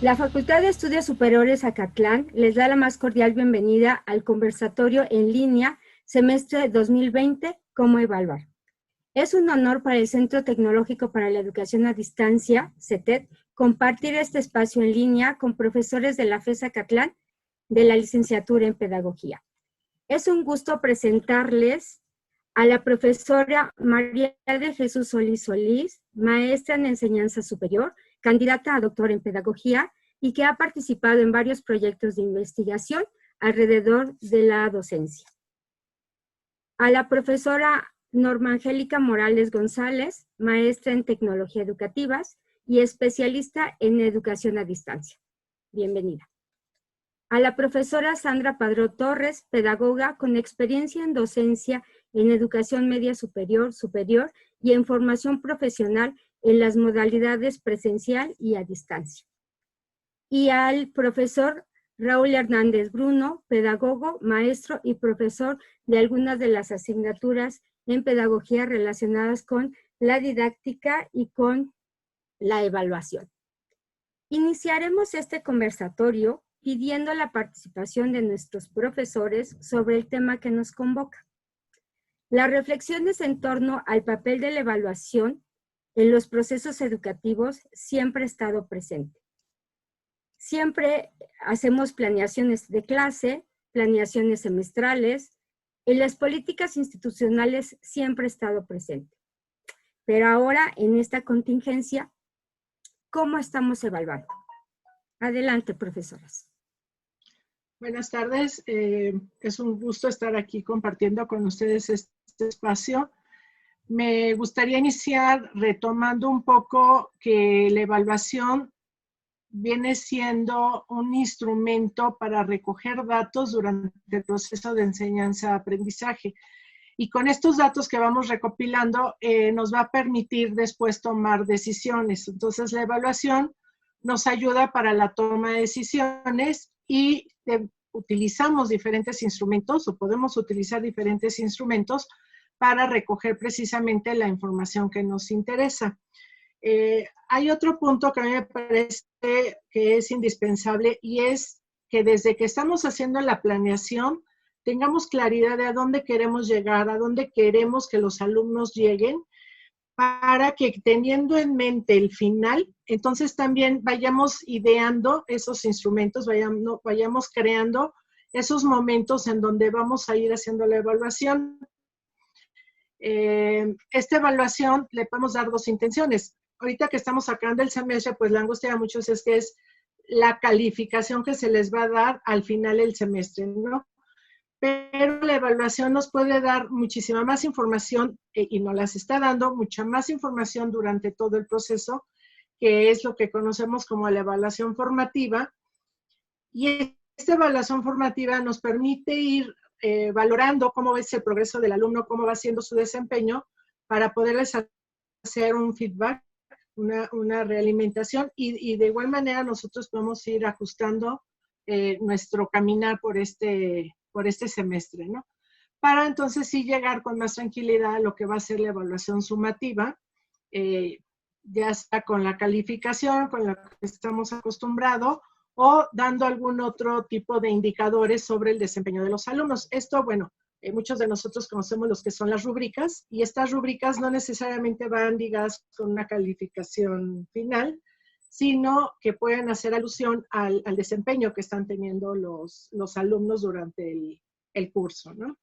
La Facultad de Estudios Superiores Acatlán les da la más cordial bienvenida al conversatorio en línea semestre 2020, ¿Cómo evaluar? Es un honor para el Centro Tecnológico para la Educación a Distancia, CETED, compartir este espacio en línea con profesores de la FES Acatlán de la licenciatura en Pedagogía. Es un gusto presentarles a la profesora María de Jesús Solís Solís, maestra en enseñanza superior, candidata a doctora en pedagogía y que ha participado en varios proyectos de investigación alrededor de la docencia. A la profesora Norma Angélica Morales González, maestra en tecnología educativas y especialista en educación a distancia. Bienvenida. A la profesora Sandra Padró Torres, pedagoga con experiencia en docencia en educación media superior y en formación profesional en las modalidades presencial y a distancia. Y al profesor Raúl Hernández Bruno, pedagogo, maestro y profesor de algunas de las asignaturas en pedagogía relacionadas con la didáctica y con la evaluación. Iniciaremos este conversatorio pidiendo la participación de nuestros profesores sobre el tema que nos convoca. Las reflexiones en torno al papel de la evaluación en los procesos educativos siempre ha estado presente. Siempre hacemos planeaciones de clase, planeaciones semestrales, en las políticas institucionales siempre ha estado presente. Pero ahora, en esta contingencia, ¿cómo estamos evaluando? Adelante, profesoras. Buenas tardes, es un gusto estar aquí compartiendo con ustedes este espacio. Me gustaría iniciar retomando un poco que la evaluación viene siendo un instrumento para recoger datos durante el proceso de enseñanza-aprendizaje. Y con estos datos que vamos recopilando nos va a permitir después tomar decisiones. Entonces la evaluación nos ayuda para la toma de decisiones y utilizamos diferentes instrumentos o podemos utilizar diferentes instrumentos para recoger precisamente la información que nos interesa. Hay otro punto que a mí me parece que es indispensable y es que desde que estamos haciendo la planeación tengamos claridad de a dónde queremos llegar, a dónde queremos que los alumnos lleguen, para que teniendo en mente el final, entonces también vayamos ideando esos instrumentos, vayamos creando esos momentos en donde vamos a ir haciendo la evaluación. Esta evaluación le podemos dar dos intenciones. Ahorita que estamos sacando el semestre, pues la angustia de muchos es que es la calificación que se les va a dar al final del semestre, ¿no? Pero la evaluación nos puede dar muchísima más información y nos las está dando mucha más información durante todo el proceso, que es lo que conocemos como la evaluación formativa. Y esta evaluación formativa nos permite ir valorando cómo es el progreso del alumno, cómo va siendo su desempeño, para poderles hacer un feedback, una realimentación y de igual manera nosotros podemos ir ajustando nuestro caminar por este semestre, ¿no? Para entonces sí llegar con más tranquilidad a lo que va a ser la evaluación sumativa, ya sea con la calificación, con la que estamos acostumbrados, o dando algún otro tipo de indicadores sobre el desempeño de los alumnos. Esto, bueno, muchos de nosotros conocemos los que son las rúbricas, y estas rúbricas no necesariamente van ligadas con una calificación final, sino que pueden hacer alusión al desempeño que están teniendo los alumnos durante el curso, ¿no?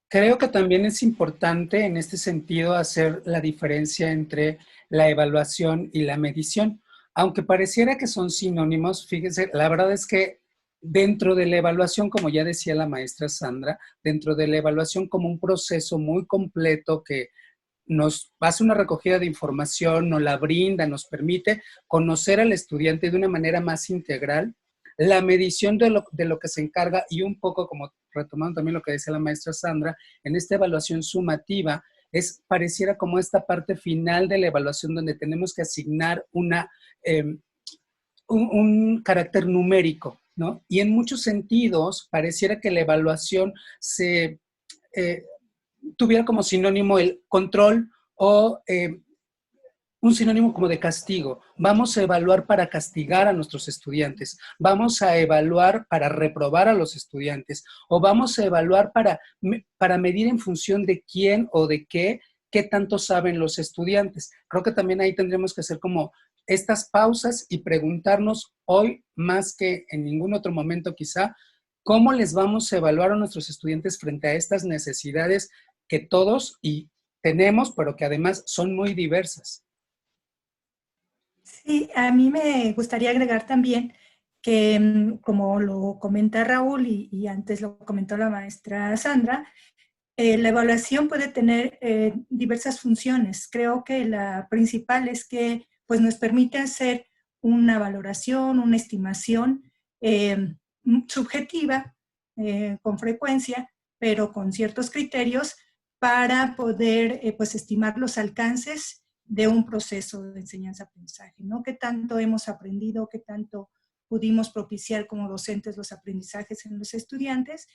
Creo que también es importante en este sentido hacer la diferencia entre la evaluación y la medición. Aunque pareciera que son sinónimos, fíjense, la verdad es que dentro de la evaluación, como ya decía la maestra Sandra, dentro de la evaluación como un proceso muy completo que nos hace una recogida de información, nos la brinda, nos permite conocer al estudiante de una manera más integral. La medición de lo que se encarga y un poco como retomando también lo que decía la maestra Sandra, en esta evaluación sumativa, pareciera como esta parte final de la evaluación donde tenemos que asignar un carácter numérico, ¿no? Y en muchos sentidos pareciera que la evaluación tuviera como sinónimo el control o un sinónimo como de castigo. Vamos a evaluar para castigar a nuestros estudiantes, vamos a evaluar para reprobar a los estudiantes, o vamos a evaluar para medir en función de quién o de qué tanto saben los estudiantes. Creo que también ahí tendremos que hacer como estas pausas y preguntarnos hoy, más que en ningún otro momento quizá, cómo les vamos a evaluar a nuestros estudiantes frente a estas necesidades que todos y tenemos, pero que además son muy diversas. Sí, a mí me gustaría agregar también que, como lo comenta Raúl y antes lo comentó la maestra Sandra, la evaluación puede tener diversas funciones. Creo que la principal es que pues, nos permite hacer una valoración, una estimación subjetiva con frecuencia, pero con ciertos criterios para poder pues, estimar los alcances de un proceso de enseñanza-aprendizaje, ¿no? ¿Qué tanto hemos aprendido? ¿Qué tanto pudimos propiciar como docentes los aprendizajes en los estudiantes?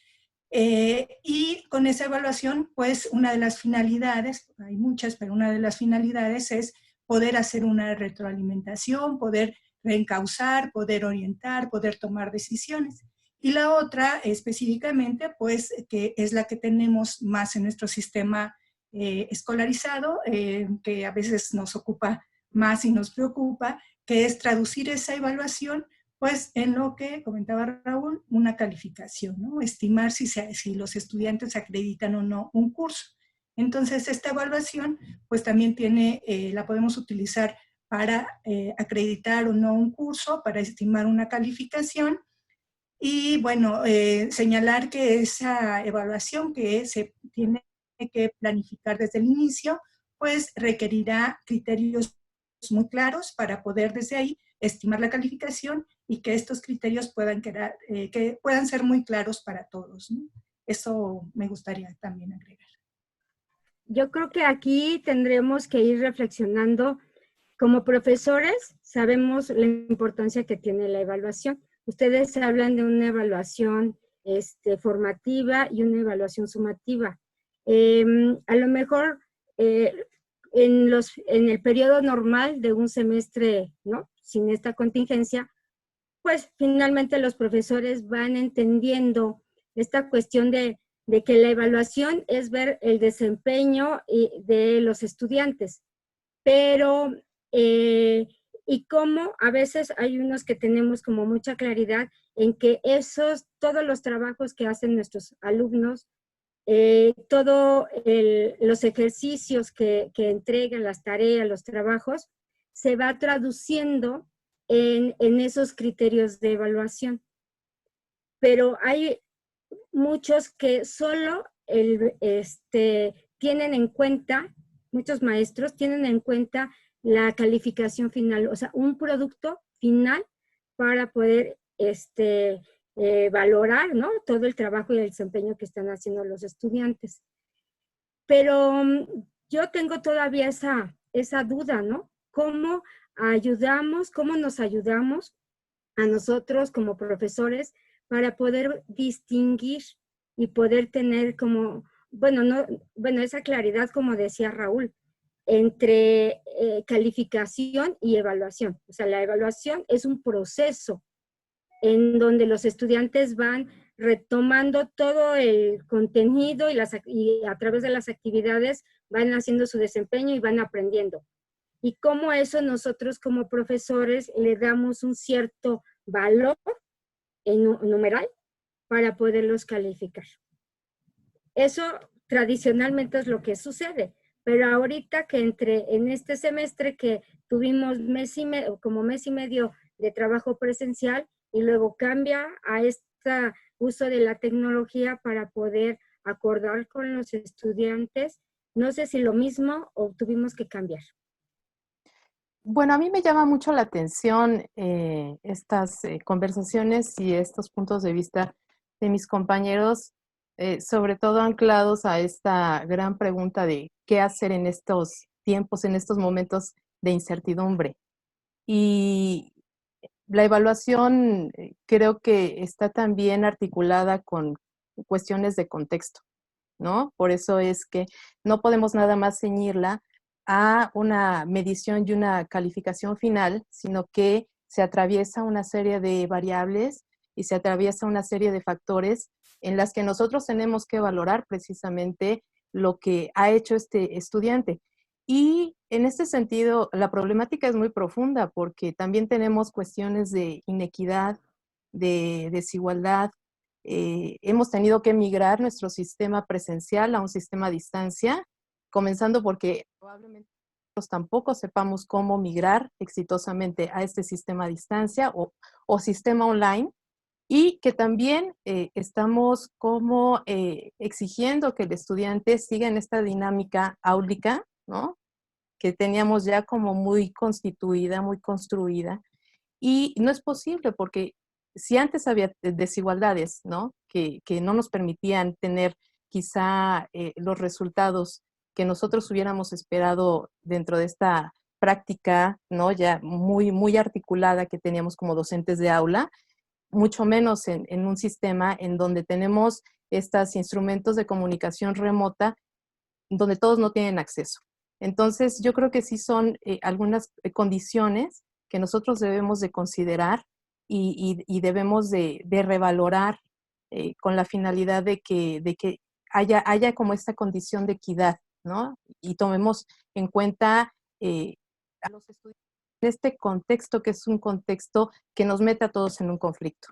Y con esa evaluación, pues una de las finalidades, hay muchas, pero una de las finalidades es poder hacer una retroalimentación, poder reencauzar, poder orientar, poder tomar decisiones. Y la otra específicamente, pues que es la que tenemos más en nuestro sistema escolarizado, que a veces nos ocupa más y nos preocupa, que es traducir esa evaluación pues en lo que comentaba Raúl, una calificación, ¿no? Estimar si los estudiantes acreditan o no un curso. Entonces, esta evaluación, pues también la podemos utilizar para acreditar o no un curso, para estimar una calificación. Y bueno, señalar que esa evaluación que se tiene que planificar desde el inicio, pues requerirá criterios muy claros para poder desde ahí estimar la calificación y que estos criterios que puedan ser muy claros para todos, ¿no? Eso me gustaría también agregar. Yo creo que aquí tendremos que ir reflexionando. Como profesores, sabemos la importancia que tiene la evaluación. Ustedes hablan de una evaluación formativa y una evaluación sumativa. A lo mejor en el periodo normal de un semestre, ¿no? Sin esta contingencia, pues finalmente los profesores van entendiendo esta cuestión de que la evaluación es ver el desempeño de los estudiantes, pero y cómo a veces hay unos que tenemos como mucha claridad en que todos los trabajos que hacen nuestros alumnos, todos los ejercicios que entregan, las tareas, los trabajos, se va traduciendo en esos criterios de evaluación. Pero hay muchos que solo tienen en cuenta, muchos maestros tienen en cuenta la calificación final, o sea, un producto final para poder valorar, ¿no? Todo el trabajo y el desempeño que están haciendo los estudiantes. Pero yo tengo todavía esa duda, ¿no? ¿Cómo nos ayudamos a nosotros como profesores para poder distinguir y poder tener esa claridad, como decía Raúl, entre calificación y evaluación? O sea, la evaluación es un proceso en donde los estudiantes van retomando todo el contenido y a través de las actividades van haciendo su desempeño y van aprendiendo. Y cómo eso nosotros como profesores le damos un cierto valor numeral para poderlos calificar. Eso tradicionalmente es lo que sucede, pero ahorita que en este semestre que tuvimos mes y medio de trabajo presencial y luego cambia a este uso de la tecnología para poder acordar con los estudiantes, no sé si lo mismo o tuvimos que cambiar. Bueno, a mí me llama mucho la atención estas conversaciones y estos puntos de vista de mis compañeros, sobre todo anclados a esta gran pregunta de qué hacer en estos tiempos, en estos momentos de incertidumbre. Y la evaluación creo que está también articulada con cuestiones de contexto, ¿no? Por eso es que no podemos nada más ceñirla a una medición y una calificación final, sino que se atraviesa una serie de variables y se atraviesa una serie de factores en las que nosotros tenemos que valorar precisamente lo que ha hecho este estudiante. Y en este sentido, la problemática es muy profunda porque también tenemos cuestiones de inequidad, de desigualdad. Hemos tenido que migrar nuestro sistema presencial a un sistema a distancia, comenzando porque probablemente nosotros tampoco sepamos cómo migrar exitosamente a este sistema a distancia o sistema online, y que también estamos como exigiendo que el estudiante siga en esta dinámica áulica, ¿no? Que teníamos ya como muy constituida, muy construida, y no es posible porque si antes había desigualdades, ¿no? Que no nos permitían tener quizá los resultados que nosotros hubiéramos esperado dentro de esta práctica, ¿no? Ya muy, muy articulada que teníamos como docentes de aula, mucho menos en un sistema en donde tenemos estos instrumentos de comunicación remota donde todos no tienen acceso. Entonces, yo creo que sí son algunas condiciones que nosotros debemos de considerar y debemos de revalorar con la finalidad de que haya como esta condición de equidad, ¿no? Y tomemos en cuenta a los estudiantes en este contexto, que es un contexto que nos mete a todos en un conflicto.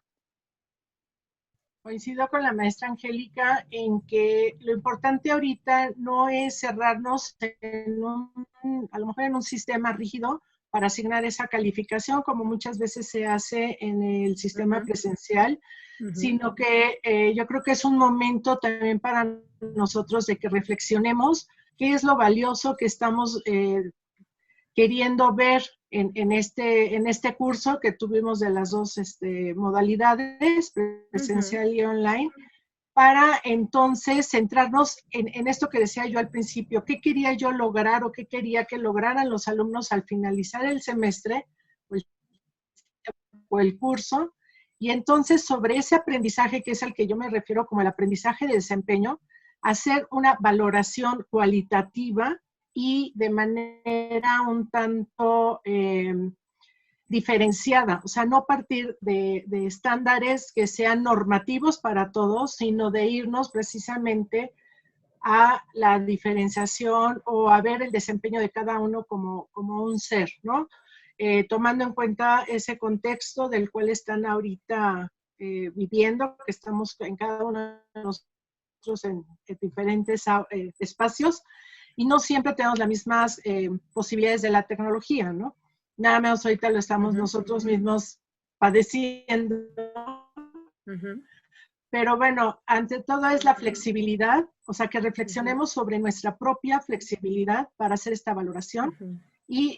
Coincido con la maestra Angélica en que lo importante ahorita no es cerrarnos a lo mejor en un sistema rígido para asignar esa calificación, como muchas veces se hace en el sistema presencial, sino que yo creo que es un momento también para nosotros de que reflexionemos qué es lo valioso que estamos queriendo ver en este curso que tuvimos de las dos modalidades, presencial y online, para entonces centrarnos en esto que decía yo al principio, qué quería yo lograr o qué quería que lograran los alumnos al finalizar el semestre o el curso, y entonces sobre ese aprendizaje, que es al que yo me refiero como el aprendizaje de desempeño, hacer una valoración cualitativa y de manera un tanto diferenciada, o sea, no partir de estándares que sean normativos para todos, sino de irnos precisamente a la diferenciación o a ver el desempeño de cada uno como un ser, ¿no? Tomando en cuenta ese contexto del cual están ahorita viviendo, que estamos en cada uno de nosotros en diferentes espacios, y no siempre tenemos las mismas posibilidades de la tecnología, ¿no? Nada menos ahorita lo estamos nosotros mismos padeciendo. Pero bueno, ante todo es la flexibilidad, o sea, que reflexionemos sobre nuestra propia flexibilidad para hacer esta valoración y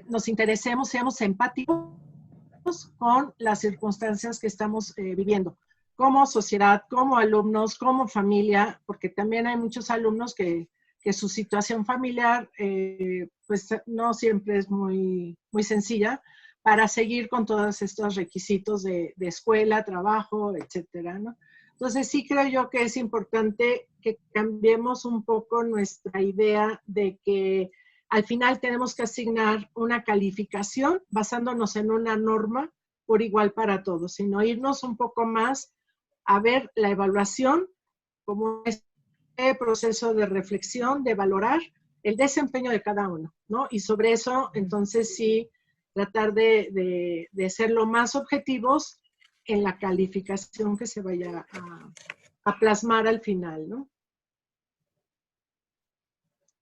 nos interesemos, seamos empáticos con las circunstancias que estamos viviendo, como sociedad, como alumnos, como familia, porque también hay muchos alumnos que su situación familiar pues no siempre es muy, muy sencilla para seguir con todos estos requisitos de escuela, trabajo, etcétera, ¿no? Entonces sí creo yo que es importante que cambiemos un poco nuestra idea de que al final tenemos que asignar una calificación basándonos en una norma por igual para todos, sino irnos un poco más a ver la evaluación como proceso de reflexión, de valorar el desempeño de cada uno, ¿no? Y sobre eso, entonces sí, tratar de ser lo más objetivos en la calificación que se vaya a plasmar al final, ¿no?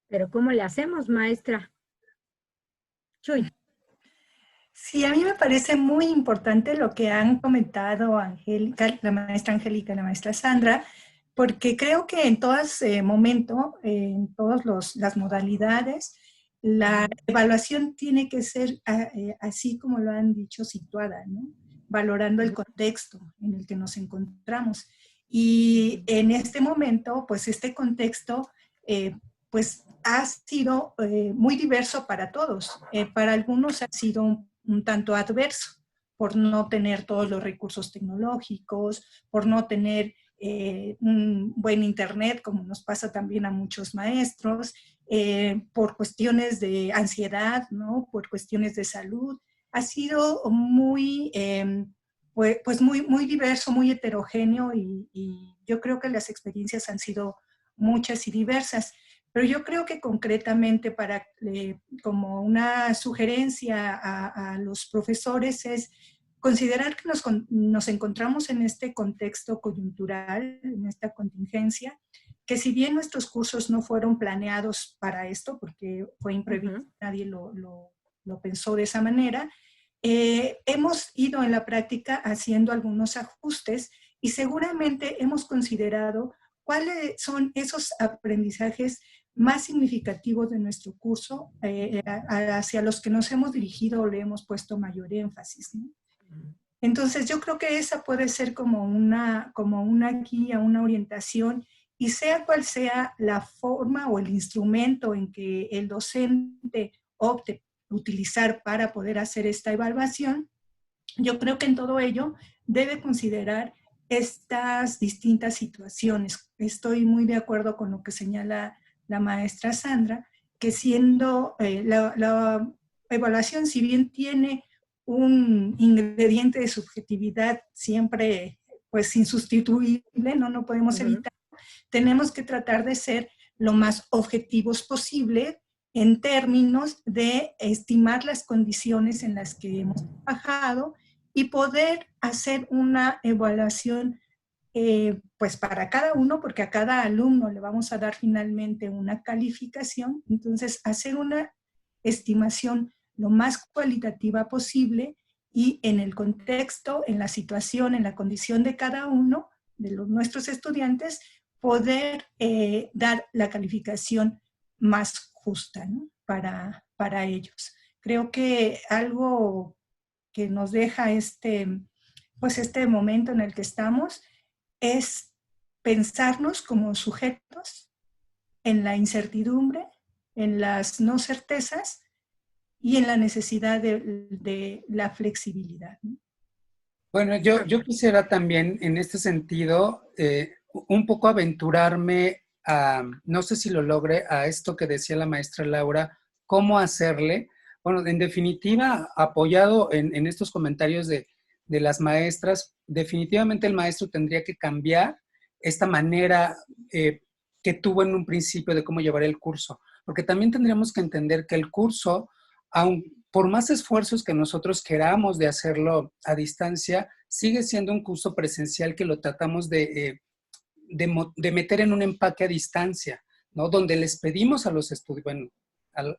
Pero ¿cómo le hacemos, maestra? Chuy. Sí, a mí me parece muy importante lo que han comentado Angélica, la maestra Angélica y la maestra Sandra, porque creo que en todo momento, en todas las modalidades, la evaluación tiene que ser así como lo han dicho, situada, ¿no? Valorando el contexto en el que nos encontramos. Y en este momento, pues este contexto, pues ha sido muy diverso para todos. Para algunos ha sido un tanto adverso por no tener todos los recursos tecnológicos, por no tener un buen internet, como nos pasa también a muchos maestros, por cuestiones de ansiedad, ¿no? Por cuestiones de salud. Ha sido muy, pues muy diverso, muy heterogéneo y yo creo que las experiencias han sido muchas y diversas. Pero yo creo que concretamente para, como una sugerencia a los profesores es considerar que nos encontramos en este contexto coyuntural, en esta contingencia, que si bien nuestros cursos no fueron planeados para esto, porque fue imprevisto, nadie lo pensó de esa manera, hemos ido en la práctica haciendo algunos ajustes y seguramente hemos considerado cuáles son esos aprendizajes más significativos de nuestro curso hacia los que nos hemos dirigido o le hemos puesto mayor énfasis, ¿no? Entonces yo creo que esa puede ser como una guía, una orientación, y sea cual sea la forma o el instrumento en que el docente opte utilizar para poder hacer esta evaluación, yo creo que en todo ello debe considerar estas distintas situaciones. Estoy muy de acuerdo con lo que señala la maestra Sandra, que siendo la evaluación, si bien tiene un ingrediente de subjetividad siempre pues insustituible, no podemos evitar, tenemos que tratar de ser lo más objetivos posible en términos de estimar las condiciones en las que hemos trabajado y poder hacer una evaluación pues para cada uno, porque a cada alumno le vamos a dar finalmente una calificación, entonces hacer una estimación lo más cualitativa posible y en el contexto, en la situación, en la condición de cada uno de nuestros estudiantes, poder dar la calificación más justa, ¿no? para ellos. Creo que algo que nos deja pues este momento en el que estamos es pensarnos como sujetos en la incertidumbre, en las no certezas y en la necesidad de la flexibilidad, ¿no? Bueno, yo quisiera también en este sentido un poco aventurarme a, no sé si lo logre, a esto que decía la maestra Laura, cómo hacerle. Bueno, en definitiva, apoyado en estos comentarios de las maestras, definitivamente el maestro tendría que cambiar esta manera que tuvo en un principio de cómo llevar el curso, porque también tendríamos que entender que el curso, aun por más esfuerzos que nosotros queramos de hacerlo a distancia, sigue siendo un curso presencial que lo tratamos de meter en un empaque a distancia, ¿no? Donde les pedimos a los estudiantes, bueno,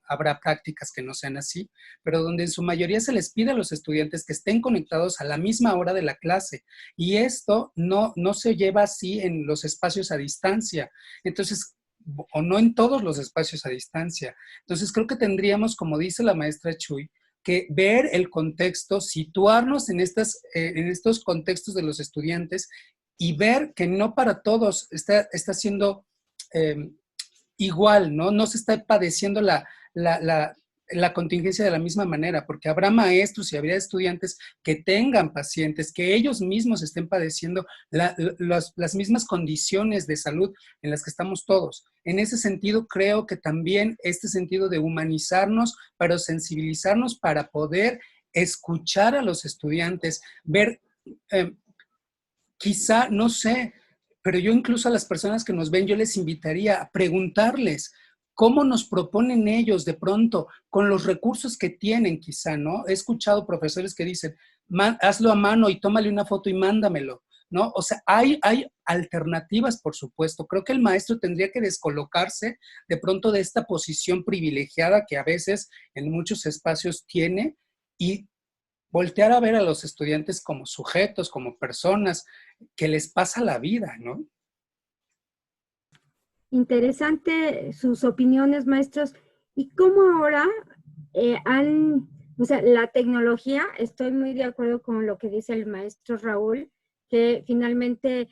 habrá prácticas que no sean así, pero donde en su mayoría se les pide a los estudiantes que estén conectados a la misma hora de la clase. Y esto no se lleva así en los espacios a distancia. Entonces, o no en todos los espacios a distancia. Entonces, creo que tendríamos, como dice la maestra Chuy, que ver el contexto, situarnos en estos contextos de los estudiantes y ver que no para todos está siendo igual, ¿no? No se está padeciendo la contingencia de la misma manera, porque habrá maestros y habrá estudiantes que tengan pacientes, que ellos mismos estén padeciendo las mismas condiciones de salud en las que estamos todos. En ese sentido, creo que también este sentido de humanizarnos, pero sensibilizarnos para poder escuchar a los estudiantes, ver, quizá, no sé, pero yo incluso a las personas que nos ven, yo les invitaría a preguntarles cómo nos proponen ellos de pronto, con los recursos que tienen quizá, ¿no? He escuchado profesores que dicen, hazlo a mano y tómale una foto y mándamelo, ¿no? O sea, hay alternativas, por supuesto. Creo que el maestro tendría que descolocarse de pronto de esta posición privilegiada que a veces en muchos espacios tiene y voltear a ver a los estudiantes como sujetos, como personas que les pasa la vida, ¿no? Interesante sus opiniones, maestros. ¿Y cómo ahora o sea, la tecnología, estoy muy de acuerdo con lo que dice el maestro Raúl, que finalmente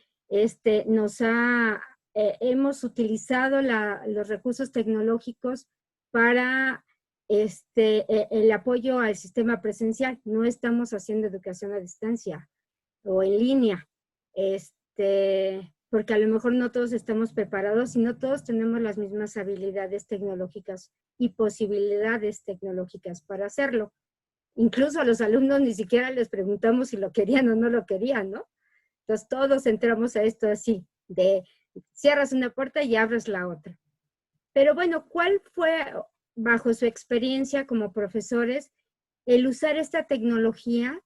hemos utilizado los recursos tecnológicos para el apoyo al sistema presencial. No estamos haciendo educación a distancia o en línea. porque a lo mejor no todos estamos preparados y no todos tenemos las mismas habilidades tecnológicas y posibilidades tecnológicas para hacerlo. Incluso a los alumnos ni siquiera les preguntamos si lo querían o no lo querían, ¿no? Entonces todos entramos a esto así, de cierras una puerta y abres la otra. Pero bueno, ¿cuál fue, bajo su experiencia como profesores, el usar esta tecnología?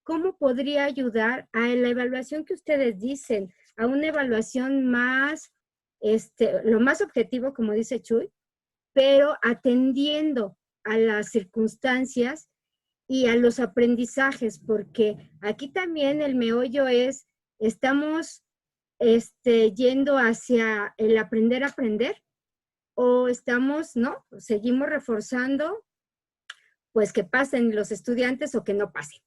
¿Cómo podría ayudar a la evaluación que ustedes dicen? A una evaluación más, lo más objetivo, como dice Chuy, pero atendiendo a las circunstancias y a los aprendizajes, porque aquí también el meollo es, estamos yendo hacia el aprender a aprender, o estamos, ¿no? Seguimos reforzando, pues que pasen los estudiantes o que no pasen.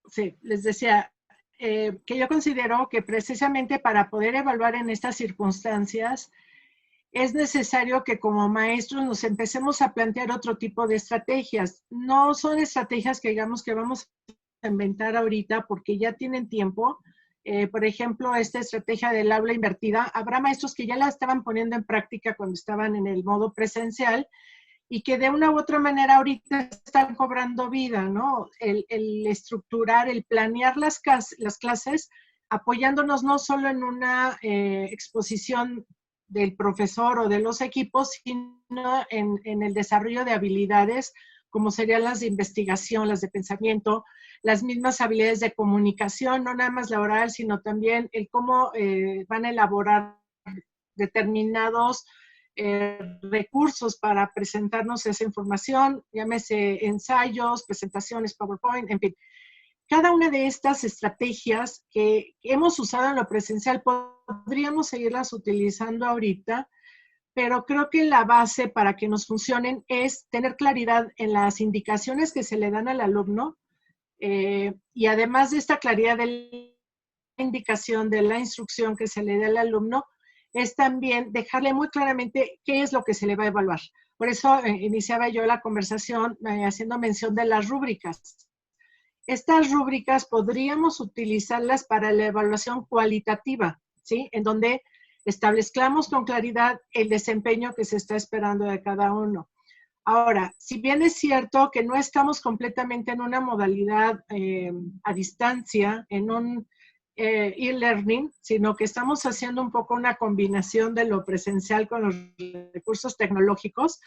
Sí, les decía que yo considero que precisamente para poder evaluar en estas circunstancias es necesario que como maestros nos empecemos a plantear otro tipo de estrategias. No son estrategias que digamos que vamos a inventar ahorita porque ya tienen tiempo. Por ejemplo, esta estrategia del aula invertida, habrá maestros que ya la estaban poniendo en práctica cuando estaban en el modo presencial y que de una u otra manera ahorita están cobrando vida, ¿no? El estructurar, el planear las clases, apoyándonos no solo en una exposición del profesor o de los equipos, sino en el desarrollo de habilidades como serían las de investigación, las de pensamiento, las mismas habilidades de comunicación, no nada más laboral, sino también el cómo van a elaborar determinados recursos para presentarnos esa información, llámese ensayos, presentaciones, PowerPoint, en fin. Cada una de estas estrategias que hemos usado en lo presencial podríamos seguirlas utilizando ahorita, pero creo que la base para que nos funcionen es tener claridad en las indicaciones que se le dan al alumno y además de esta claridad de la indicación, de la instrucción que se le da al alumno, es también dejarle muy claramente qué es lo que se le va a evaluar. Por eso iniciaba yo la conversación haciendo mención de las rúbricas. Estas rúbricas podríamos utilizarlas para la evaluación cualitativa, ¿sí? En donde establezcamos con claridad el desempeño que se está esperando de cada uno. Ahora, si bien es cierto que no estamos completamente en una modalidad a distancia, en un e-learning, sino que estamos haciendo un poco una combinación de lo presencial con los recursos tecnológicos,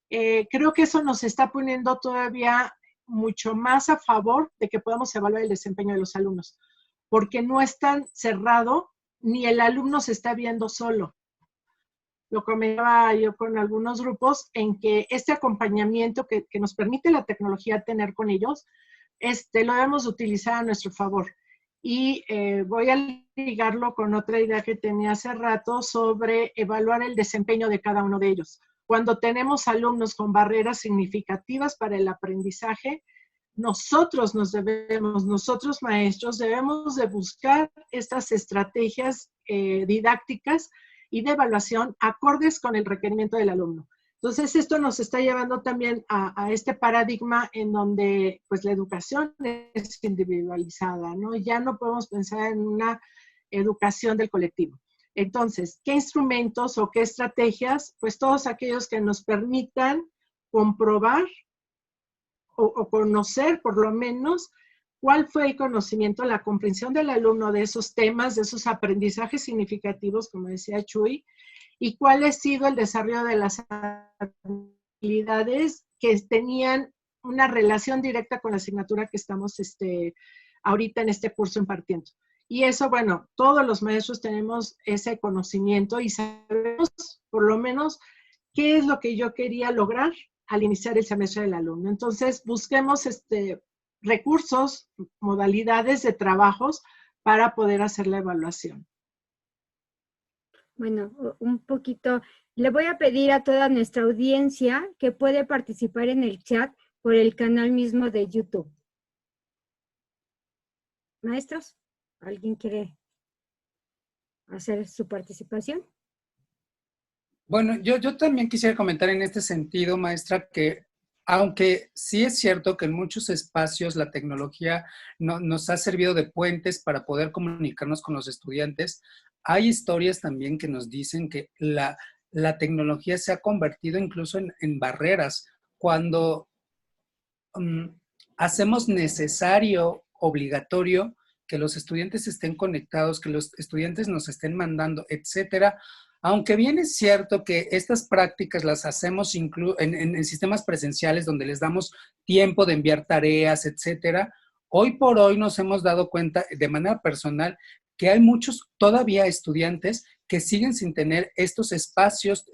creo que eso nos está poniendo todavía mucho más a favor de que podamos evaluar el desempeño de los alumnos, porque no es tan cerrado ni el alumno se está viendo solo. Lo comentaba yo con algunos grupos en que este acompañamiento que nos permite la tecnología tener con ellos, lo debemos utilizar a nuestro favor. Y voy a ligarlo con otra idea que tenía hace rato sobre evaluar el desempeño de cada uno de ellos. Cuando tenemos alumnos con barreras significativas para el aprendizaje, nosotros maestros, debemos de buscar estas estrategias didácticas y de evaluación acordes con el requerimiento del alumno. Entonces, esto nos está llevando también a este paradigma en donde pues, la educación es individualizada, ¿no? Ya no podemos pensar en una educación del colectivo. Entonces, ¿qué instrumentos o qué estrategias? Pues todos aquellos que nos permitan comprobar o conocer por lo menos cuál fue el conocimiento, la comprensión del alumno de esos temas, de esos aprendizajes significativos, como decía Chuy, y cuál ha sido el desarrollo de las habilidades que tenían una relación directa con la asignatura que estamos ahorita en este curso impartiendo. Y eso, bueno, todos los maestros tenemos ese conocimiento y sabemos por lo menos qué es lo que yo quería lograr al iniciar el semestre del alumno. Entonces, busquemos recursos, modalidades de trabajos para poder hacer la evaluación. Bueno, un poquito, le voy a pedir a toda nuestra audiencia que puede participar en el chat por el canal mismo de YouTube. Maestros, ¿alguien quiere hacer su participación? Bueno, yo también quisiera comentar en este sentido, maestra, que aunque sí es cierto que en muchos espacios la tecnología nos ha servido de puentes para poder comunicarnos con los estudiantes, hay historias también que nos dicen que la tecnología se ha convertido incluso en barreras. Cuando hacemos necesario, obligatorio, que los estudiantes estén conectados, que los estudiantes nos estén mandando, etcétera. Aunque bien es cierto que estas prácticas las hacemos en sistemas presenciales donde les damos tiempo de enviar tareas, etcétera, hoy por hoy nos hemos dado cuenta de manera personal que hay muchos todavía estudiantes que siguen sin tener estos espacios,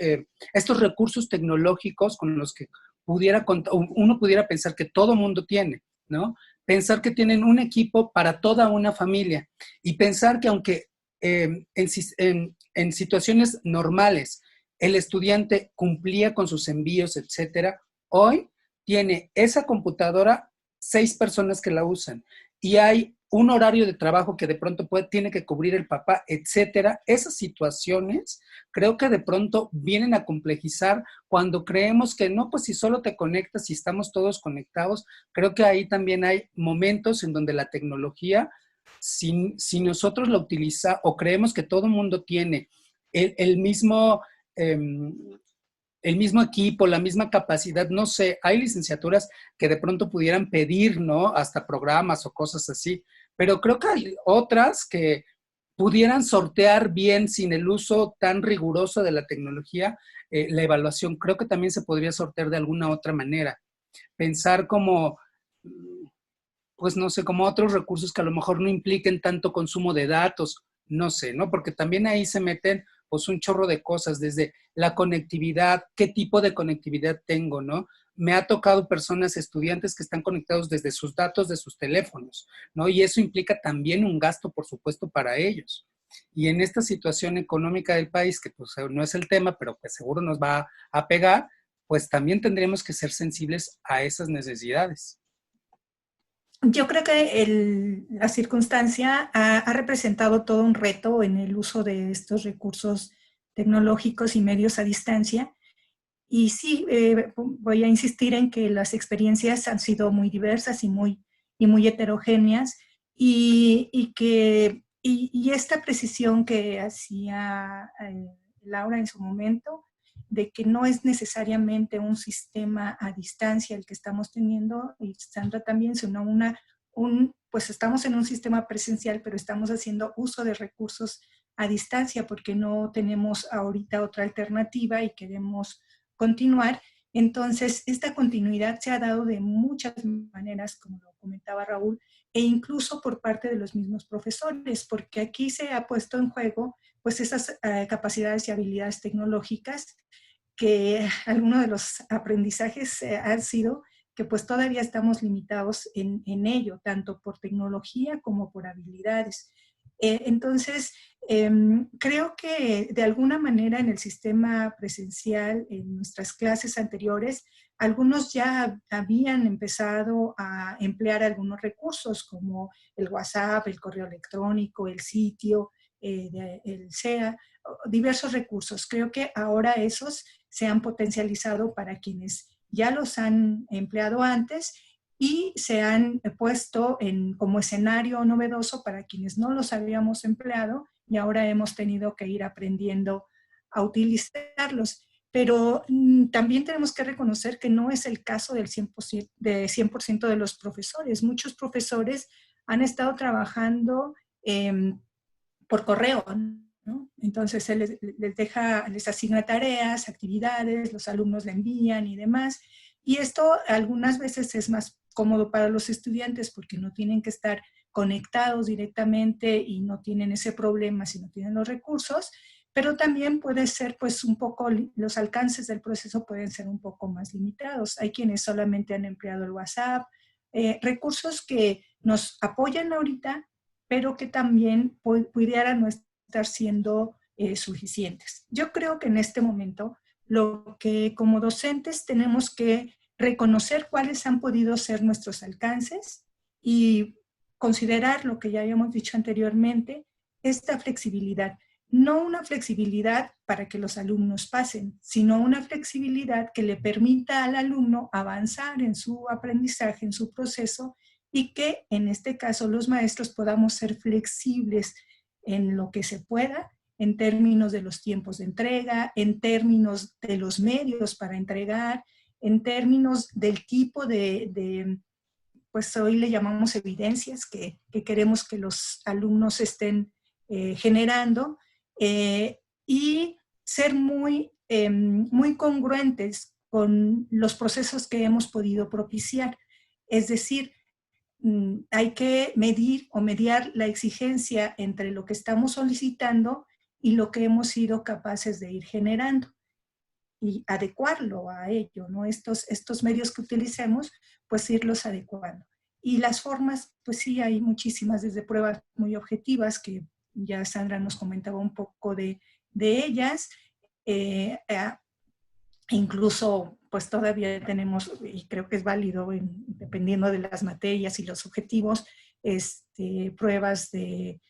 estos recursos tecnológicos con los que uno pudiera pensar que todo mundo tiene, ¿no? Pensar que tienen un equipo para toda una familia y pensar que aunque en situaciones normales el estudiante cumplía con sus envíos, etcétera, hoy tiene esa computadora 6 personas que la usan y hay un horario de trabajo que de pronto tiene que cubrir el papá, etcétera. Esas situaciones creo que de pronto vienen a complejizar cuando creemos que no, pues si solo te conectas y estamos todos conectados, creo que ahí también hay momentos en donde la tecnología, si nosotros la utilizamos o creemos que todo el mundo tiene el mismo equipo, la misma capacidad, no sé, hay licenciaturas que de pronto pudieran pedir, ¿no? Hasta programas o cosas así, pero creo que hay otras que pudieran sortear bien sin el uso tan riguroso de la tecnología, la evaluación. Creo que también se podría sortear de alguna otra manera. Pensar como, pues no sé, como otros recursos que a lo mejor no impliquen tanto consumo de datos, no sé, ¿no? Porque también ahí se meten pues un chorro de cosas, desde la conectividad, qué tipo de conectividad tengo, ¿no? Me ha tocado personas, estudiantes que están conectados desde sus datos de sus teléfonos, ¿no? Y eso implica también un gasto, por supuesto, para ellos. Y en esta situación económica del país, que pues no es el tema, pero pues seguro nos va a pegar, pues también tendremos que ser sensibles a esas necesidades. Yo creo que la circunstancia ha representado todo un reto en el uso de estos recursos tecnológicos y medios a distancia. Y sí, voy a insistir en que las experiencias han sido muy diversas y muy heterogéneas y esta precisión que hacía Laura en su momento, de que no es necesariamente un sistema a distancia el que estamos teniendo, y Sandra también, sino pues estamos en un sistema presencial, pero estamos haciendo uso de recursos a distancia porque no tenemos ahorita otra alternativa y queremos continuar. Entonces, esta continuidad se ha dado de muchas maneras, como lo comentaba Raúl, e incluso por parte de los mismos profesores, porque aquí se ha puesto en juego pues esas capacidades y habilidades tecnológicas que algunos de los aprendizajes han sido que pues todavía estamos limitados en ello, tanto por tecnología como por habilidades. Entonces, creo que de alguna manera en el sistema presencial, en nuestras clases anteriores, algunos ya habían empezado a emplear algunos recursos como el WhatsApp, el correo electrónico, el sitio, el SEA, diversos recursos. Creo que ahora esos se han potencializado para quienes ya los han empleado antes y se han puesto como escenario novedoso para quienes no los habíamos empleado y ahora hemos tenido que ir aprendiendo a utilizarlos. Pero también tenemos que reconocer que no es el caso del 100% de los profesores. Muchos profesores han estado trabajando por correo, ¿no? Entonces se les asigna tareas, actividades, los alumnos le envían y demás. Y esto algunas veces es más cómodo para los estudiantes porque no tienen que estar conectados directamente y no tienen ese problema si no tienen los recursos, pero también puede ser pues un poco, los alcances del proceso pueden ser un poco más limitados. Hay quienes solamente han empleado el WhatsApp, recursos que nos apoyan ahorita, pero que también pudieran no estar siendo suficientes. Yo creo que en este momento lo que como docentes tenemos que reconocer cuáles han podido ser nuestros alcances y considerar lo que ya habíamos dicho anteriormente, esta flexibilidad. no una flexibilidad para que los alumnos pasen, sino una flexibilidad que le permita al alumno avanzar en su aprendizaje, en su proceso, y que en este caso los maestros podamos ser flexibles en lo que se pueda, en términos de los tiempos de entrega, en términos de los medios para entregar, en términos del tipo pues hoy le llamamos evidencias que queremos que los alumnos estén generando, y ser muy congruentes con los procesos que hemos podido propiciar. Es decir, hay que medir o mediar la exigencia entre lo que estamos solicitando y lo que hemos sido capaces de ir generando y adecuarlo a ello, ¿no? Estos medios que utilicemos, pues irlos adecuando. Y las formas, pues sí, hay muchísimas, desde pruebas muy objetivas, que ya Sandra nos comentaba un poco de ellas, incluso pues todavía tenemos, y creo que es válido dependiendo de las materias y los objetivos, pruebas de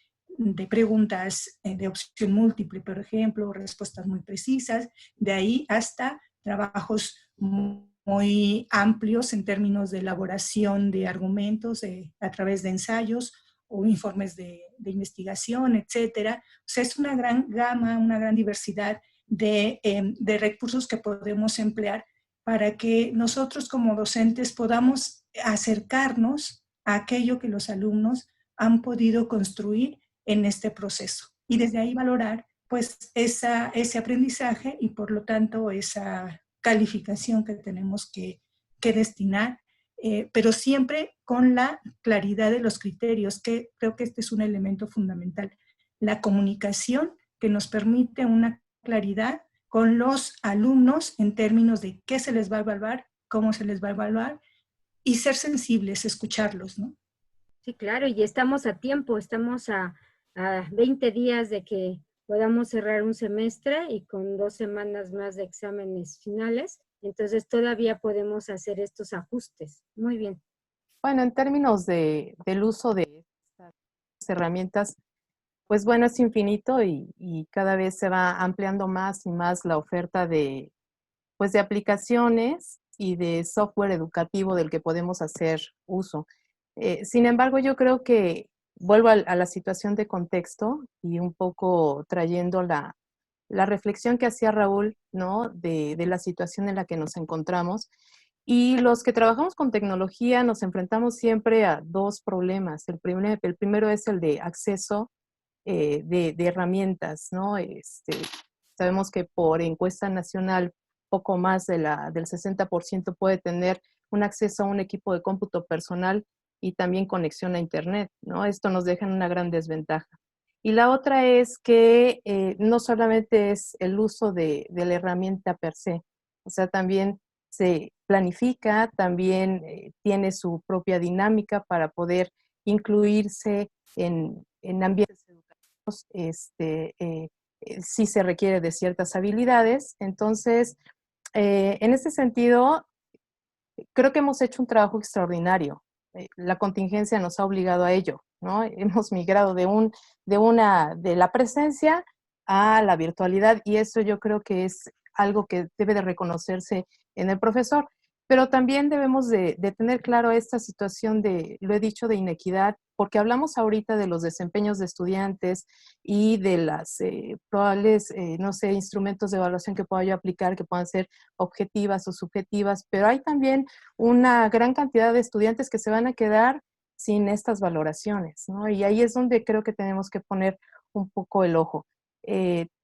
preguntas de opción múltiple, por ejemplo, respuestas muy precisas, de ahí hasta trabajos muy amplios en términos de elaboración de argumentos a través de ensayos o informes de investigación, etcétera. O sea, es una gran gama, una gran diversidad de recursos que podemos emplear para que nosotros como docentes podamos acercarnos a aquello que los alumnos han podido construir en este proceso y desde ahí valorar pues ese aprendizaje y por lo tanto esa calificación que tenemos que destinar, pero siempre con la claridad de los criterios, que creo que este es un elemento fundamental. La comunicación que nos permite una claridad con los alumnos en términos de qué se les va a evaluar, cómo se les va a evaluar y ser sensibles, escucharlos, ¿no? Sí, claro, y estamos a tiempo, estamos a 20 días de que podamos cerrar un semestre y con 2 semanas más de exámenes finales, entonces todavía podemos hacer estos ajustes. Muy bien. Bueno, en términos del uso de estas herramientas, pues bueno, es infinito y cada vez se va ampliando más y más la oferta pues de aplicaciones y de software educativo del que podemos hacer uso. Sin embargo, yo creo que vuelvo a la situación de contexto y un poco trayendo la reflexión que hacía Raúl, ¿no? De la situación en la que nos encontramos. Y los que trabajamos con tecnología nos enfrentamos siempre a 2 problemas. El primero es el de acceso de herramientas, ¿no? Sabemos que por encuesta nacional poco más del 60% puede tener un acceso a un equipo de cómputo personal y también conexión a Internet, ¿no? Esto nos deja en una gran desventaja. Y la otra es que no solamente es el uso de la herramienta per se, o sea, también se planifica, también tiene su propia dinámica para poder incluirse en ambientes educativos, sí se requiere de ciertas habilidades. Entonces, en ese sentido, creo que hemos hecho un trabajo extraordinario. La contingencia nos ha obligado a ello, ¿no? Hemos migrado de la presencia a la virtualidad y eso yo creo que es algo que debe de reconocerse en el profesor. Pero también debemos de tener claro esta situación lo he dicho, de inequidad, porque hablamos ahorita de los desempeños de estudiantes y de las probables, no sé, instrumentos de evaluación que pueda yo aplicar, que puedan ser objetivas o subjetivas, pero hay también una gran cantidad de estudiantes que se van a quedar sin estas valoraciones, ¿no? Y ahí es donde creo que tenemos que poner un poco el ojo.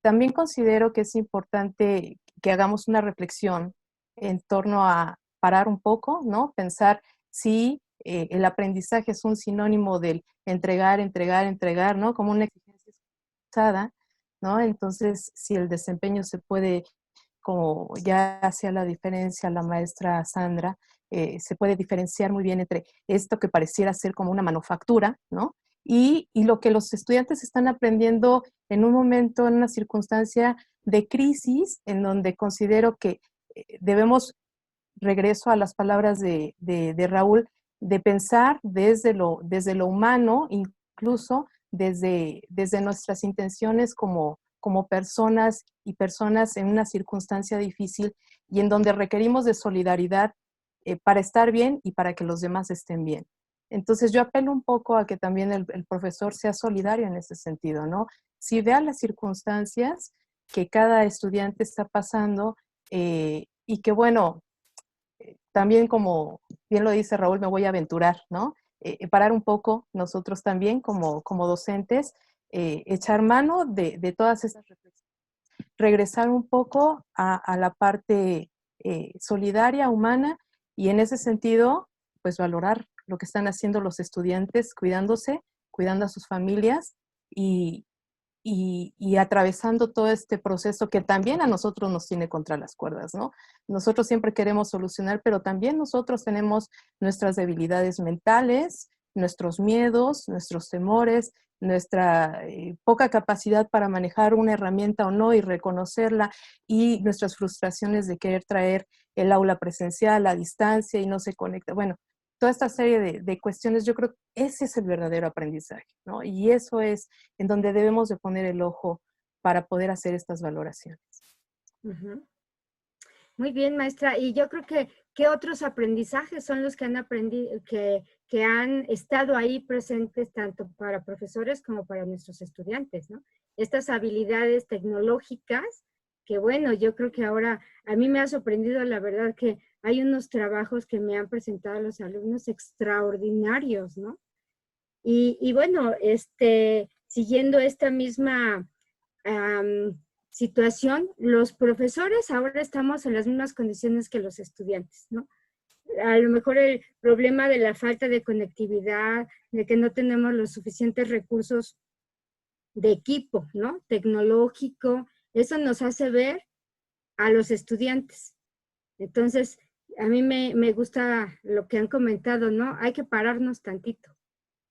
También considero que es importante que hagamos una reflexión en torno a parar un poco, ¿no? Pensar si el aprendizaje es un sinónimo del entregar, ¿no? Como una exigencia escuchada, ¿no? Entonces, si el desempeño se puede, como ya hacía la diferencia la maestra Sandra, se puede diferenciar muy bien entre esto que pareciera ser como una manufactura, ¿no? Y lo que los estudiantes están aprendiendo en un momento, en una circunstancia de crisis, en donde considero que debemos, regreso a las palabras de Raúl, de pensar desde lo humano, incluso desde nuestras intenciones como personas y personas en una circunstancia difícil y en donde requerimos de solidaridad para estar bien y para que los demás estén bien. Entonces yo apelo un poco a que también el profesor sea solidario en ese sentido, ¿no? Si vea las circunstancias que cada estudiante está pasando y que, bueno, también como bien lo dice Raúl, me voy a aventurar, ¿no? Parar un poco nosotros también como docentes, echar mano de todas esas reflexiones, regresar un poco a la parte solidaria, humana, y en ese sentido, pues valorar lo que están haciendo los estudiantes, cuidándose, cuidando a sus familias y atravesando todo este proceso que también a nosotros nos tiene contra las cuerdas, ¿no? Nosotros siempre queremos solucionar, pero también nosotros tenemos nuestras debilidades mentales, nuestros miedos, nuestros temores, nuestra poca capacidad para manejar una herramienta o no y reconocerla, y nuestras frustraciones de querer traer el aula presencial a distancia y no se conecta. Bueno, toda esta serie de cuestiones, yo creo que ese es el verdadero aprendizaje, ¿no? Y eso es en donde debemos de poner el ojo para poder hacer estas valoraciones. Ujú. Muy bien, maestra. Y yo creo que, ¿qué otros aprendizajes son los que han aprendido, que han estado ahí presentes tanto para profesores como para nuestros estudiantes, ¿no? Estas habilidades tecnológicas, que bueno, yo creo que ahora a mí me ha sorprendido, la verdad, que hay unos trabajos que me han presentado los alumnos extraordinarios, ¿no? Y bueno, siguiendo esta misma situación, los profesores ahora estamos en las mismas condiciones que los estudiantes, ¿no? A lo mejor el problema de la falta de conectividad, de que no tenemos los suficientes recursos de equipo, ¿no? Tecnológico, eso nos hace ver a los estudiantes. Entonces, a mí me gusta lo que han comentado, ¿no? Hay que pararnos tantito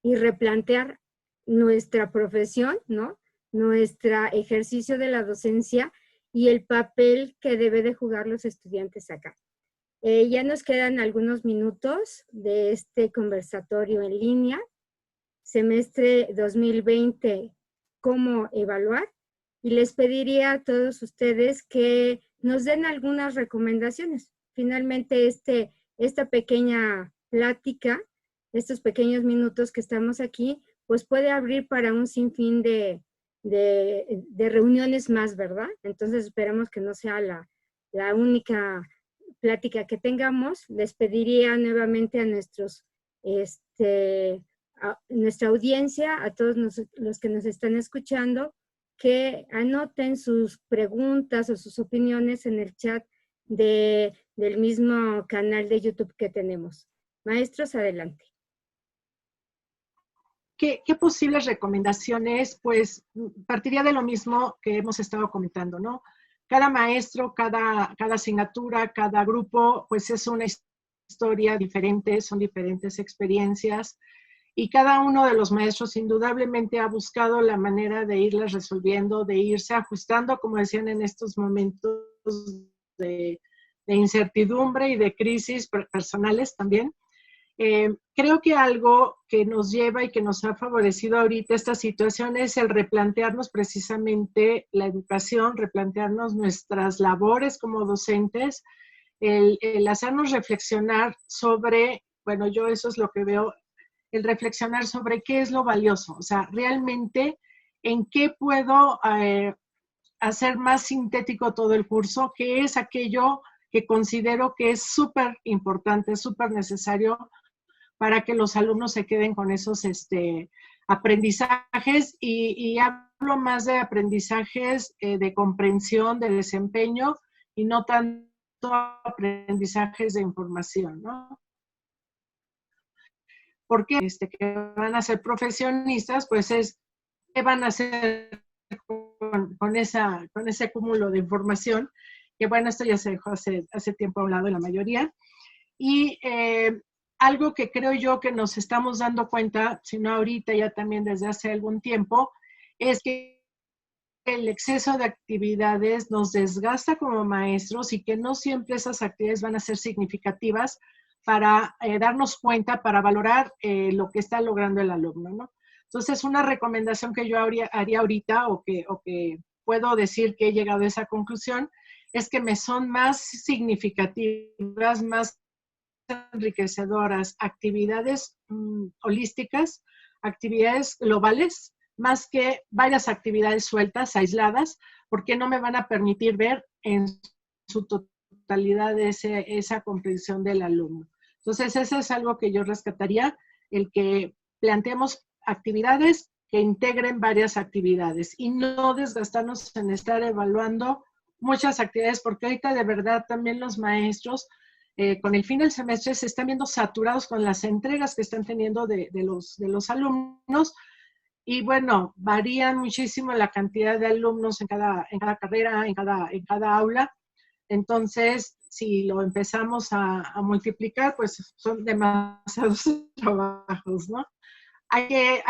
y replantear nuestra profesión, ¿no? Nuestro ejercicio de la docencia y el papel que debe de jugar los estudiantes acá. Ya nos quedan algunos minutos de este conversatorio en línea, semestre 2020, ¿cómo evaluar? Y les pediría a todos ustedes que nos den algunas recomendaciones. Finalmente, esta pequeña plática, estos pequeños minutos que estamos aquí, pues puede abrir para un sinfín de reuniones más, ¿verdad? Entonces esperamos que no sea la única plática que tengamos. Les pediría nuevamente a nuestra audiencia, a todos los que nos están escuchando, que anoten sus preguntas o sus opiniones en el chat del mismo canal de YouTube que tenemos. Maestros, adelante. ¿Qué posibles recomendaciones? Pues partiría de lo mismo que hemos estado comentando, ¿no? Cada maestro, cada asignatura, cada grupo, pues es una historia diferente, son diferentes experiencias, y cada uno de los maestros indudablemente ha buscado la manera de irlas resolviendo, de irse ajustando, como decían, en estos momentos de incertidumbre y de crisis personales también. Creo que algo que nos lleva y que nos ha favorecido ahorita esta situación es el replantearnos precisamente la educación, replantearnos nuestras labores como docentes, el hacernos reflexionar sobre, bueno, yo eso es lo que veo, el reflexionar sobre qué es lo valioso, o sea, realmente en qué puedo hacer más sintético todo el curso, qué es aquello que considero que es súper importante, súper necesario para que los alumnos se queden con esos aprendizajes y hablo más de aprendizajes de comprensión, de desempeño y no tanto aprendizajes de información, ¿no? Porque que van a ser profesionistas, pues es qué van a hacer con ese cúmulo de información, que bueno, esto ya se dejó hace tiempo a un lado en la mayoría. Y algo que creo yo que nos estamos dando cuenta, si no ahorita, ya también desde hace algún tiempo, es que el exceso de actividades nos desgasta como maestros y que no siempre esas actividades van a ser significativas para darnos cuenta, para valorar lo que está logrando el alumno, ¿no? Entonces, una recomendación que yo haría ahorita o que puedo decir que he llegado a esa conclusión es que me son más significativas, más enriquecedoras actividades holísticas, actividades globales, más que varias actividades sueltas, aisladas, porque no me van a permitir ver en su totalidad esa comprensión del alumno. Entonces, eso es algo que yo rescataría, el que planteemos actividades que integren varias actividades y no desgastarnos en estar evaluando muchas actividades, porque ahorita de verdad también los maestros, con el fin del semestre, se están viendo saturados con las entregas que están teniendo de los alumnos. Y bueno, varían muchísimo la cantidad de alumnos en cada carrera, en cada aula. Entonces, si lo empezamos a multiplicar, pues son demasiados trabajos, ¿no? Hay que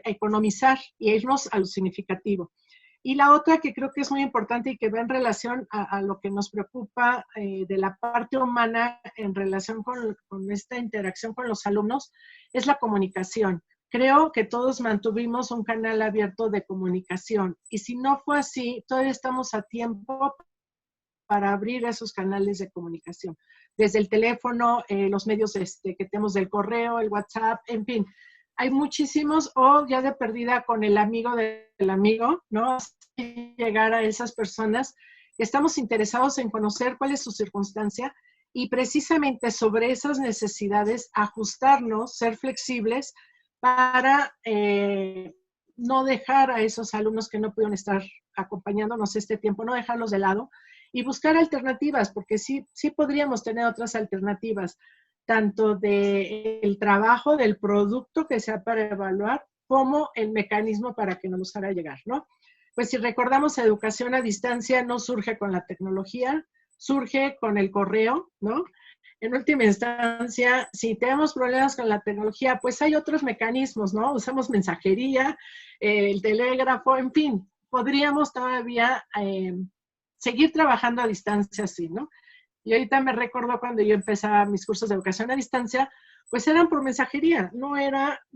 economizar y irnos a lo significativo. Y la otra que creo que es muy importante y que va en relación a lo que nos preocupa de la parte humana en relación con esta interacción con los alumnos, es la comunicación. Creo que todos mantuvimos un canal abierto de comunicación y si no fue así, todavía estamos a tiempo para abrir esos canales de comunicación. Desde el teléfono, los medios que tenemos del correo, el WhatsApp, en fin. Hay muchísimos, o ya de perdida con el amigo del amigo, ¿no? Llegar a esas personas. Estamos interesados en conocer cuál es su circunstancia y precisamente sobre esas necesidades ajustarnos, ser flexibles para no dejar a esos alumnos que no pudieron estar acompañándonos este tiempo, no dejarlos de lado y buscar alternativas, porque sí podríamos tener otras alternativas, tanto del trabajo, del producto que sea para evaluar, como el mecanismo para que nos los haga llegar, ¿no? Pues si recordamos, educación a distancia no surge con la tecnología, surge con el correo, ¿no? En última instancia, si tenemos problemas con la tecnología, pues hay otros mecanismos, ¿no? Usamos mensajería, el telégrafo, en fin, podríamos todavía seguir trabajando a distancia así, ¿no? Y ahorita me recuerdo cuando yo empezaba mis cursos de educación a distancia, pues eran por mensajería, no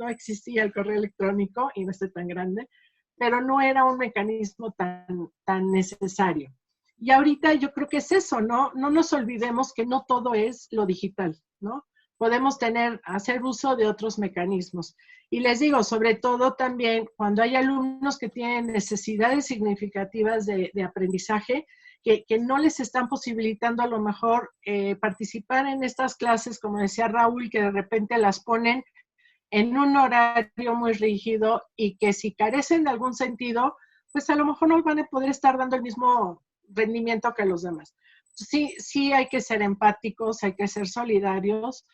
existía el correo electrónico y no estoy tan grande, pero no era un mecanismo tan necesario. Y ahorita yo creo que es eso, ¿no? No nos olvidemos que no todo es lo digital, ¿no? Podemos hacer uso de otros mecanismos. Y les digo, sobre todo también cuando hay alumnos que tienen necesidades significativas de aprendizaje, que no les están posibilitando a lo mejor participar en estas clases, como decía Raúl, que de repente las ponen en un horario muy rígido y que si carecen de algún sentido, pues a lo mejor no van a poder estar dando el mismo rendimiento que los demás. Sí hay que ser empáticos, hay que ser solidarios,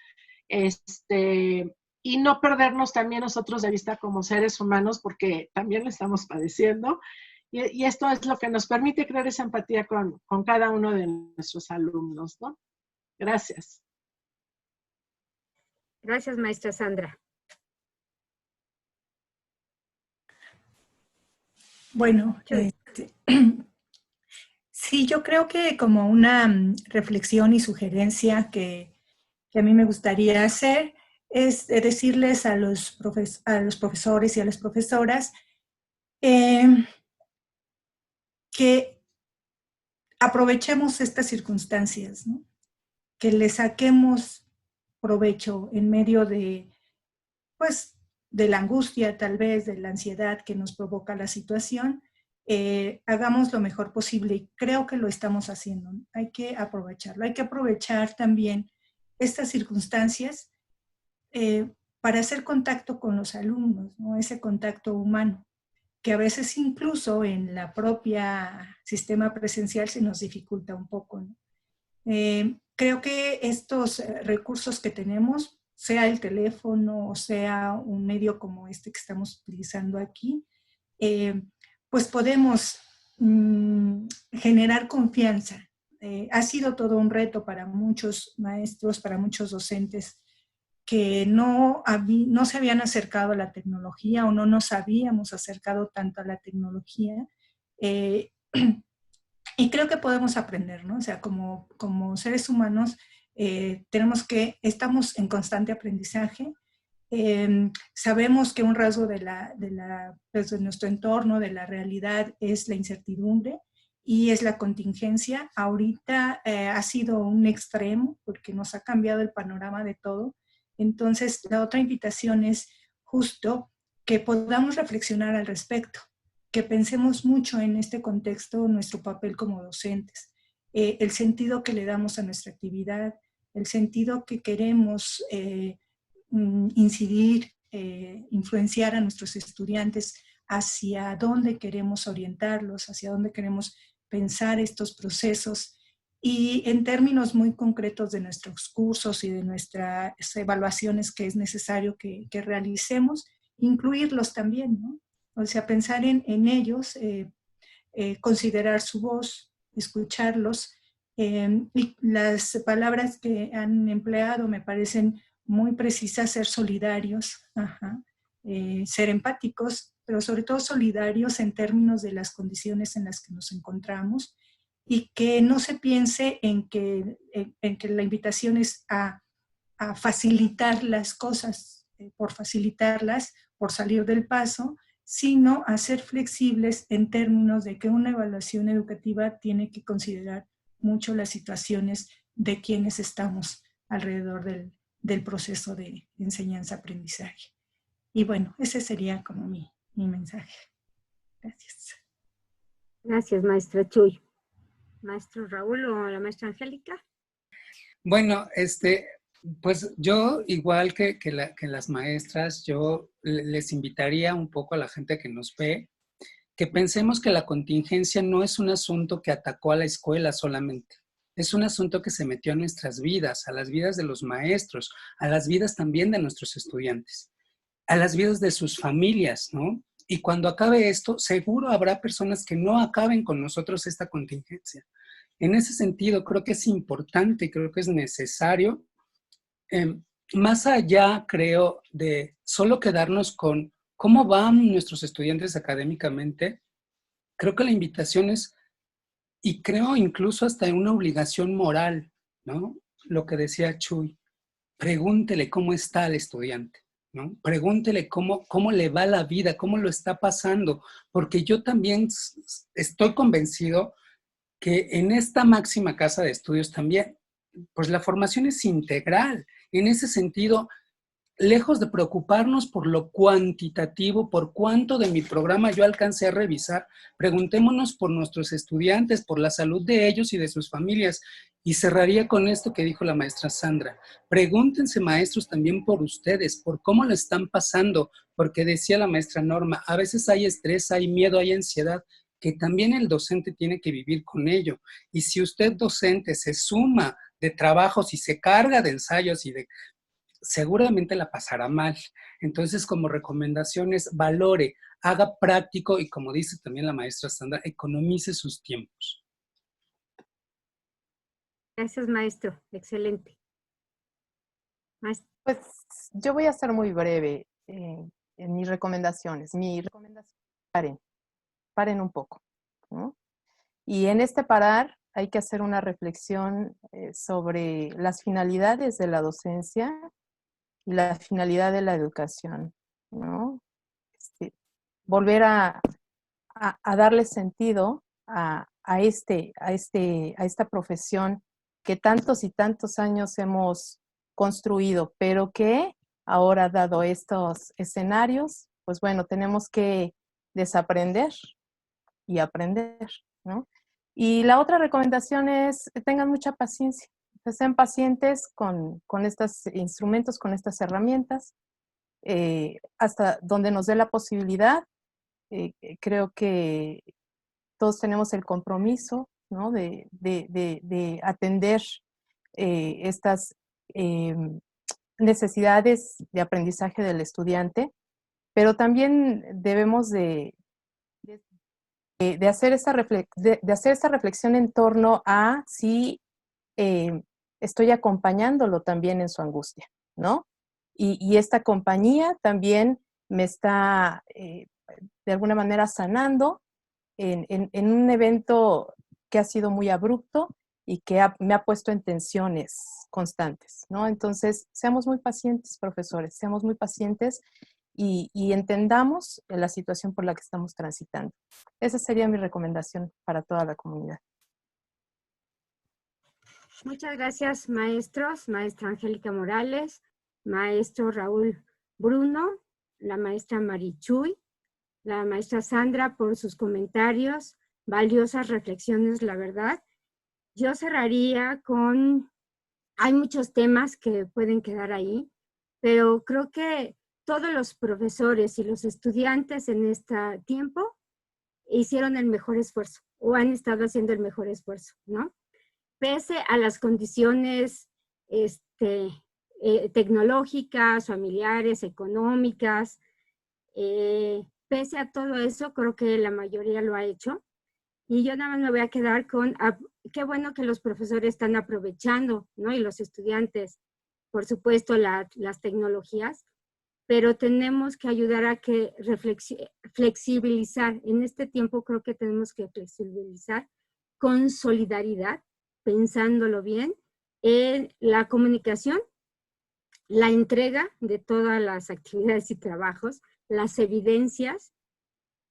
y no perdernos también nosotros de vista como seres humanos, porque también lo estamos padeciendo. Y esto es lo que nos permite crear esa empatía con cada uno de nuestros alumnos, ¿no? Gracias. Gracias, maestra Sandra. Bueno, sí, yo creo que como una reflexión y sugerencia que a mí me gustaría hacer es decirles a los profesores y a las profesoras que aprovechemos estas circunstancias, ¿no? Que le saquemos provecho en medio de, pues, de la angustia, tal vez, de la ansiedad que nos provoca la situación. Hagamos lo mejor posible y creo que lo estamos haciendo. Hay que aprovecharlo. Hay que aprovechar también estas circunstancias para hacer contacto con los alumnos, ¿no? Ese contacto humano, que a veces incluso en la propia sistema presencial se nos dificulta un poco, ¿no? Creo que estos recursos que tenemos, sea el teléfono o sea un medio como este que estamos utilizando aquí, pues podemos generar confianza. Ha sido todo un reto para muchos maestros, para muchos docentes que no se habían acercado a la tecnología o no nos habíamos acercado tanto a la tecnología. Y creo que podemos aprender, ¿no? O sea, como seres humanos estamos en constante aprendizaje. Sabemos que un rasgo pues, de nuestro entorno, de la realidad, es la incertidumbre y es la contingencia. Ahorita ha sido un extremo porque nos ha cambiado el panorama de todo. Entonces, la otra invitación es justo que podamos reflexionar al respecto, que pensemos mucho en este contexto nuestro papel como docentes, el sentido que le damos a nuestra actividad, el sentido que queremos incidir, influenciar a nuestros estudiantes hacia dónde queremos orientarlos, hacia dónde queremos pensar estos procesos y en términos muy concretos de nuestros cursos y de nuestras evaluaciones que es necesario que realicemos, incluirlos también, ¿no? O sea, pensar en ellos, considerar su voz, escucharlos. Y las palabras que han empleado me parecen muy precisas: ser solidarios, ser empáticos, pero sobre todo solidarios en términos de las condiciones en las que nos encontramos, y que no se piense en que la invitación es a facilitar las cosas por facilitarlas, por salir del paso, sino a ser flexibles en términos de que una evaluación educativa tiene que considerar mucho las situaciones de quienes estamos alrededor del proceso de enseñanza-aprendizaje. Y bueno, ese sería como mi mensaje. Gracias. Gracias, maestra Chuy. Maestro Raúl o la maestra Angélica. Bueno, pues yo, igual que las maestras, yo les invitaría un poco a la gente que nos ve, que pensemos que la contingencia no es un asunto que atacó a la escuela solamente. Es un asunto que se metió a nuestras vidas, a las vidas de los maestros, a las vidas también de nuestros estudiantes, a las vidas de sus familias, ¿no? Y cuando acabe esto, seguro habrá personas que no acaben con nosotros esta contingencia. En ese sentido, creo que es importante, creo que es necesario, más allá, creo, de solo quedarnos con cómo van nuestros estudiantes académicamente, creo que la invitación es, y creo incluso hasta una obligación moral, ¿no? Lo que decía Chuy, pregúntele cómo está el estudiante, ¿no? Pregúntele cómo le va la vida, cómo lo está pasando, porque yo también estoy convencido que en esta máxima casa de estudios también, pues la formación es integral. En ese sentido, lejos de preocuparnos por lo cuantitativo, por cuánto de mi programa yo alcancé a revisar, preguntémonos por nuestros estudiantes, por la salud de ellos y de sus familias. Y cerraría con esto que dijo la maestra Sandra. Pregúntense, maestros, también por ustedes, por cómo lo están pasando, porque decía la maestra Norma, a veces hay estrés, hay miedo, hay ansiedad, que también el docente tiene que vivir con ello. Y si usted, docente, se suma de trabajos y se carga de ensayos y de seguramente la pasará mal. Entonces, como recomendaciones, valore, haga práctico y, como dice también la maestra Sandra, economice sus tiempos. Gracias, maestro. Excelente. Maestro. Pues yo voy a ser muy breve en mis recomendaciones. Mi recomendación es paren un poco, ¿no? Y en este parar hay que hacer una reflexión sobre las finalidades de la docencia y la finalidad de la educación, ¿no? Volver a darle sentido a esta profesión que tantos y tantos años hemos construido, pero que ahora, dado estos escenarios, pues bueno, tenemos que desaprender y aprender, ¿no? Y la otra recomendación es que tengan mucha paciencia, que sean pacientes con estos instrumentos, con estas herramientas, hasta donde nos dé la posibilidad. Creo que todos tenemos el compromiso, ¿no? de atender estas necesidades de aprendizaje del estudiante, pero también debemos de hacer esta reflexión en torno a si estoy acompañándolo también en su angustia, ¿no? Y esta compañía también me está de alguna manera sanando en un evento que ha sido muy abrupto y que me ha puesto en tensiones constantes, ¿no? Entonces, seamos muy pacientes, profesores, seamos muy pacientes y entendamos la situación por la que estamos transitando. Esa sería mi recomendación para toda la comunidad. Muchas gracias, maestros, maestra Angélica Morales, maestro Raúl Bruno, la maestra Marichuy, la maestra Sandra por sus comentarios, valiosas reflexiones, la verdad. Yo cerraría con, hay muchos temas que pueden quedar ahí, pero creo que todos los profesores y los estudiantes en este tiempo hicieron el mejor esfuerzo o han estado haciendo el mejor esfuerzo, ¿no? Pese a las condiciones tecnológicas, familiares, económicas, pese a todo eso, creo que la mayoría lo ha hecho. Y yo nada más me voy a quedar con, qué bueno que los profesores están aprovechando, ¿no? Y los estudiantes, por supuesto, las tecnologías, pero tenemos que ayudar a que flexibilizar. En este tiempo creo que tenemos que flexibilizar con solidaridad, pensándolo bien, en la comunicación, la entrega de todas las actividades y trabajos, las evidencias,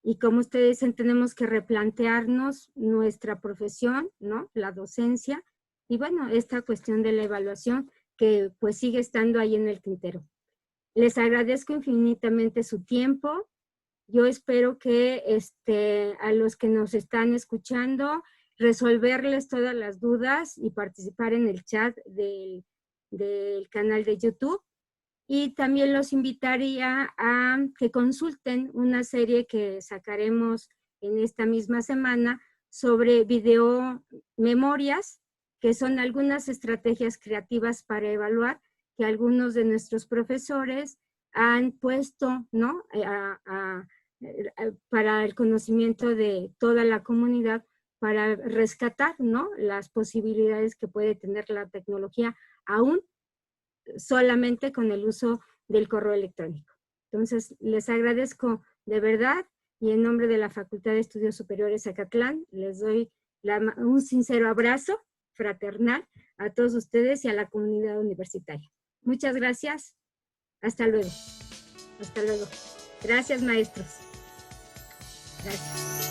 y como ustedes dicen, tenemos que replantearnos nuestra profesión, ¿no? La docencia, y bueno, esta cuestión de la evaluación que pues sigue estando ahí en el tintero. Les agradezco infinitamente su tiempo. Yo espero que a los que nos están escuchando, resolverles todas las dudas y participar en el chat del canal de YouTube. Y también los invitaría a que consulten una serie que sacaremos en esta misma semana sobre videomemorias, que son algunas estrategias creativas para evaluar que algunos de nuestros profesores han puesto, ¿no? Para el conocimiento de toda la comunidad, para rescatar, ¿no? Las posibilidades que puede tener la tecnología aún solamente con el uso del correo electrónico. Entonces, les agradezco de verdad y en nombre de la Facultad de Estudios Superiores Acatlán, les doy un sincero abrazo fraternal a todos ustedes y a la comunidad universitaria. Muchas gracias. Hasta luego. Hasta luego. Gracias, maestros. Gracias.